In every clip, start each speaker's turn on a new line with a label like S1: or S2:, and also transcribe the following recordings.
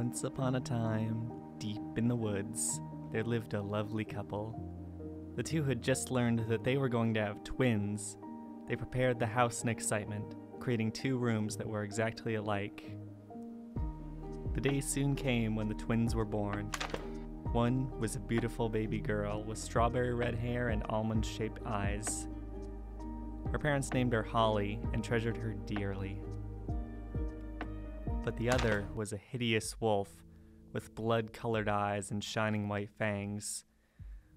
S1: Once upon a time, deep in the woods, there lived a lovely couple. The two had just learned that they were going to have twins. They prepared the house in excitement, creating 2 rooms that were exactly alike. The day soon came when the twins were born. One was a beautiful baby girl with strawberry red hair and almond-shaped eyes. Her parents named her Holly and treasured her dearly. But the other was a hideous wolf with blood-colored eyes and shining white fangs.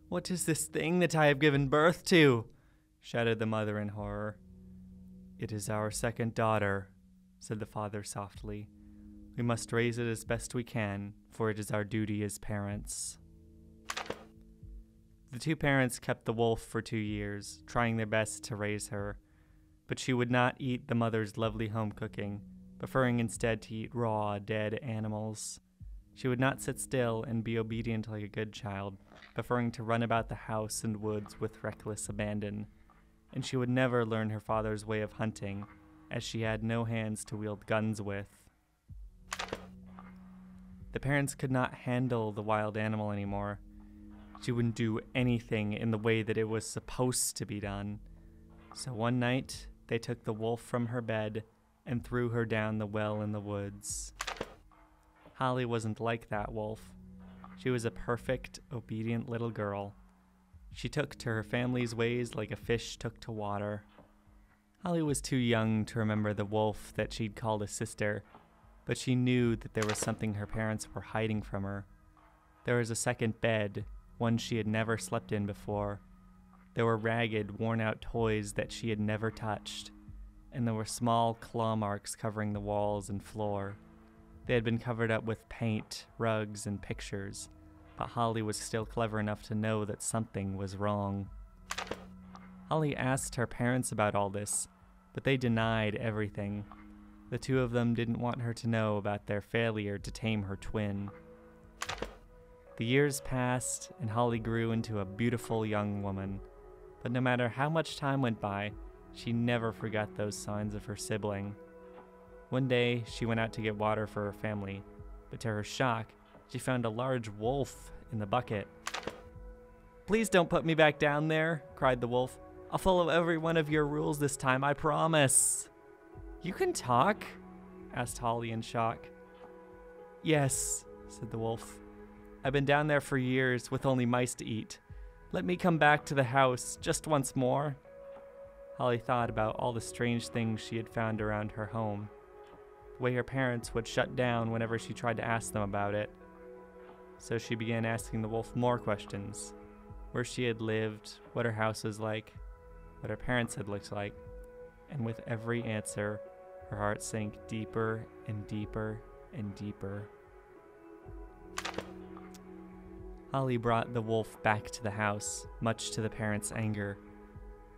S1: "What is this thing that I have given birth to?" shouted the mother in horror. "It is our second daughter," said the father softly. "We must raise it as best we can, for it is our duty as parents." The 2 parents kept the wolf for 2 years, trying their best to raise her, but she would not eat the mother's lovely home cooking, preferring instead to eat raw, dead animals. She would not sit still and be obedient like a good child, preferring to run about the house and woods with reckless abandon. And she would never learn her father's way of hunting, as she had no hands to wield guns with. The parents could not handle the wild animal anymore. She wouldn't do anything in the way that it was supposed to be done. So one night, they took the wolf from her bed and threw her down the well in the woods. Holly wasn't like that wolf. She was a perfect, obedient little girl. She took to her family's ways like a fish took to water. Holly was too young to remember the wolf that she'd called a sister, but she knew that there was something her parents were hiding from her. There was a second bed, one she had never slept in before. There were ragged, worn-out toys that she had never touched, and there were small claw marks covering the walls and floor. They had been covered up with paint, rugs, and pictures, but Holly was still clever enough to know that something was wrong. Holly asked her parents about all this, but they denied everything. The 2 of them didn't want her to know about their failure to tame her twin. The years passed, and Holly grew into a beautiful young woman. But no matter how much time went by, she never forgot those signs of her sibling. One day, she went out to get water for her family, but to her shock, she found a large wolf in the bucket. "Please don't put me back down there," cried the wolf. "I'll follow every one of your rules this time, I promise." "You can talk?" asked Holly in shock. "Yes," said the wolf. "I've been down there for years with only mice to eat. Let me come back to the house just once more." Holly thought about all the strange things she had found around her home. The way her parents would shut down whenever she tried to ask them about it. So she began asking the wolf more questions. Where she had lived, what her house was like, what her parents had looked like. And with every answer, her heart sank deeper and deeper and deeper. Holly brought the wolf back to the house, much to the parents' anger.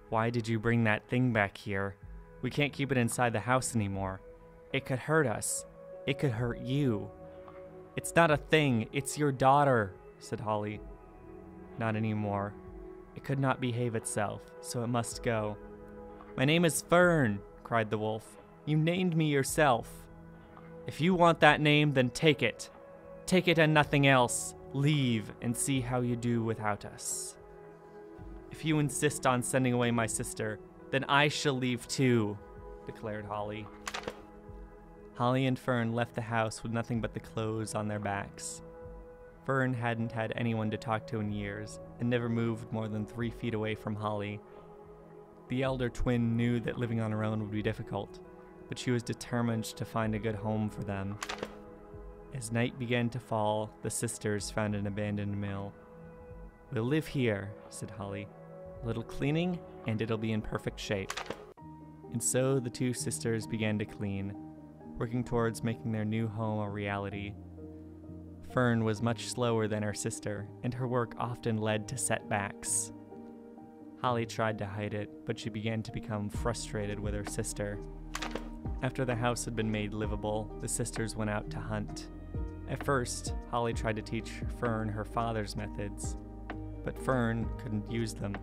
S1: "Why did you bring that thing back here? We can't keep it inside the house anymore. It could hurt us. It could hurt you." "It's not a thing, it's your daughter," said Holly. "Not anymore. It could not behave itself, so it must go." "My name is Fern," cried the wolf. "You named me yourself." "If you want that name, then take it. Take it and nothing else. Leave and see how you do without us." "If you insist on sending away my sister, then I shall leave too," declared Holly. Holly and Fern left the house with nothing but the clothes on their backs. Fern hadn't had anyone to talk to in years, and never moved more than 3 feet away from Holly. The elder twin knew that living on her own would be difficult, but she was determined to find a good home for them. As night began to fall, the sisters found an abandoned mill. "We'll live here," said Holly. "A little cleaning, and it'll be in perfect shape." And so the 2 sisters began to clean, working towards making their new home a reality. Fern was much slower than her sister, and her work often led to setbacks. Holly tried to hide it, but she began to become frustrated with her sister. After the house had been made livable, the sisters went out to hunt. At first, Holly tried to teach Fern her father's methods, but Fern couldn't use them.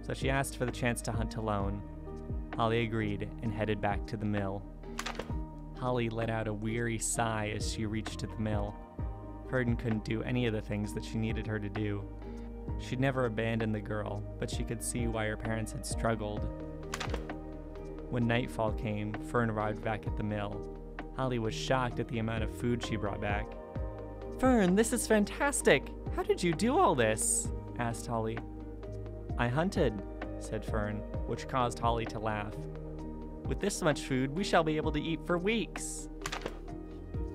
S1: So she asked for the chance to hunt alone. Holly agreed and headed back to the mill. Holly let out a weary sigh as she reached to the mill. Fern couldn't do any of the things that she needed her to do. She'd never abandoned the girl, but she could see why her parents had struggled. When nightfall came, Fern arrived back at the mill. Holly was shocked at the amount of food she brought back. "Fern, this is fantastic! How did you do all this?" asked Holly. "I hunted," said Fern, which caused Holly to laugh. "With this much food, we shall be able to eat for weeks."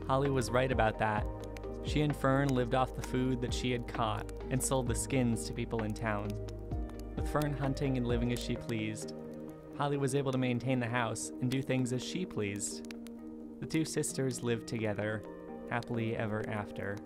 S1: Holly was right about that. She and Fern lived off the food that she had caught and sold the skins to people in town. With Fern hunting and living as she pleased, Holly was able to maintain the house and do things as she pleased. The two sisters lived together, happily ever after.